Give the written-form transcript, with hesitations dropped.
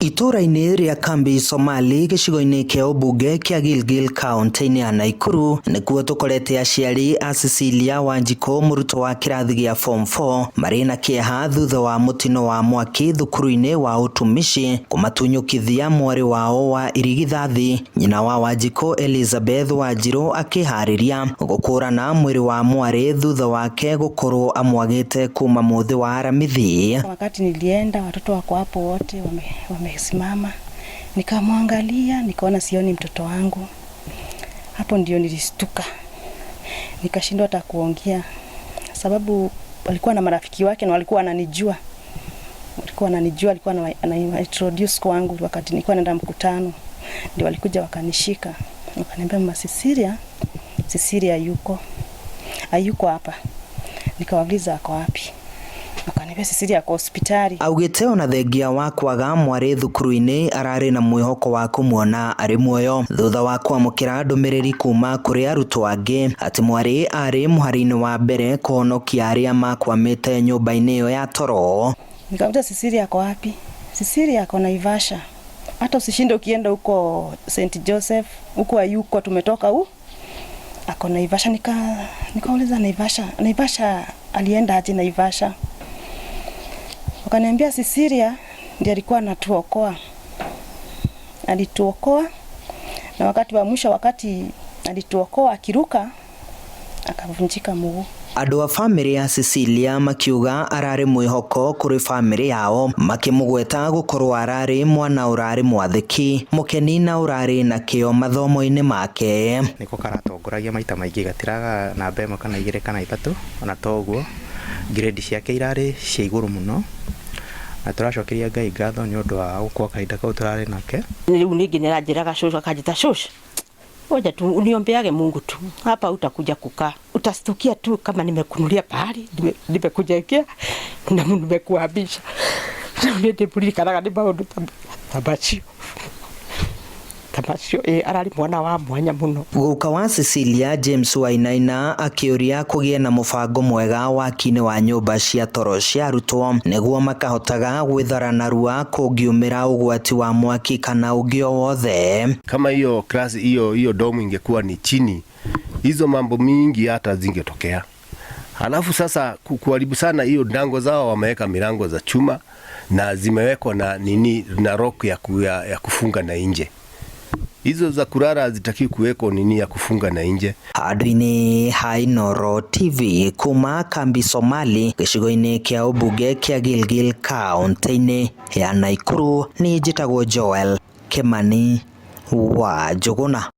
Itũra-inĩ rĩa Kambi Somali gĩcigo-inĩ kĩa ũmbunge kĩa Gilgil kaunti-inĩ ya Nakuru nĩkuo tũkorete aciari a Cecilia Wanjikũ mũrutwo wa kĩrathi gĩa form 4 marĩ na kĩeha thutha wa mũtino wa mwaki thukuru-inĩ wa utumishi kũmatunyũkithia mwarĩ wao wa irigithathi. Nyina wa Wanjikũ Elizabeth Wanjiru akĩharĩria gũkũrana mwĩrĩ wa mwarĩ thutha wake gũkorwo amwagĩte kuma mũthĩ wa aramithi. Wakati nilienda watoto wako hapo wote wamesimama, nikamwangalia nikaona sioni mtoto wangu. Hapo ndio nilistuka, nikashindwa hata kuongea, sababu walikuwa na marafiki wake na walikuwa wananijua, alikuwa introduce kwangu wakati nilikuwa naenda mkutano. Ndio walikuja wakanishika, wakaniambia mama Cecilia hayuko hapa. Nikawauliza ako wapi? Wakaniambia Cecilia ako hospitali. Augĩte ona thengia wa kwaga mwarĩ thukuru-inĩ ararĩ na mwĩhoko wa kũmuona arĩ muoyo thutha wa kwamũkĩra ndũmĩrĩri kuma kũrĩ arutwo angĩ atĩ mwarĩ arĩ mũhari-inĩ wa mbere kũhonokia arĩa makwamĩte nyũmba-inĩ ĩyo ya toro. Nikamwambia Cecilia ako wapi? Cecilia ako Naivasha. Hata usishinde ukienda huko St. Joseph, huko hayuko, tumetoka huko. Ako Naivasha. Nikauliza Naivasha alienda aje Naivasha? Wakaniambia Cecilia ndiye alikuwa anatuokoa. Alituokoa na wakati wa mwisho, wakati alituokoa akiruka akavunjika mguu. Andũ a family ya Cecilia makiuga ararĩ mwĩhoko kũrĩ family yao, makĩmũgweta gũkorwo ararĩ mwana ũrarĩ mwathĩki, mũkeni na ũrarĩ na kĩo mathomo-inĩ make. Nĩko karatongoragia maita maingĩ, gatiraga namba ĩmwe kana igĩrĩ kana ithatũ, ona toguo grade ciake irarĩ cia igũrũ mũno. Na tũracokeria Ngai ngatho nĩ ũndũ wa gũkua kahinda kau tũrarĩ nake. Rĩu ningĩ nĩranjĩraga cũcũ akanjĩta cũcũ, ngoja tu uniombeage Mungu tu, hapa utakuja kukaa, utastukia tu kama nimekunulia pahali, nimekujengia na nimekuhamisha. Ndipulika ni maundu tabacio arari mwana wa mwanya muno. Guka wa Cecilia James Wainaina akĩũria kũgĩe na mũbango mwega waki-inĩ wa nyũmba cia toro cia arutwo nĩguo makahotaga gwĩthara narua kũngiumĩra ũgwati wa mwaki kana ũngĩ o wothe. Kama hiyo class hiyo domu ingekuwa ni chini, hizo mambo mingi hata zingetokea. Halafu sasa kuharibu sana hiyo dango zao, wameweka milango za chuma na zimewekwa na rock ya kufunga na nje. Hizo za kurara hazitaki kuweko ya kufunga na nje. Handũ-inĩ ha Inooro TV kuma Kambi Somali gĩcigo-inĩ kĩa ũmbunge kĩa Gilgil kaunti-inĩ ya Nakuru, nĩ njĩtagwo Joel Kimani wa Njũgũna.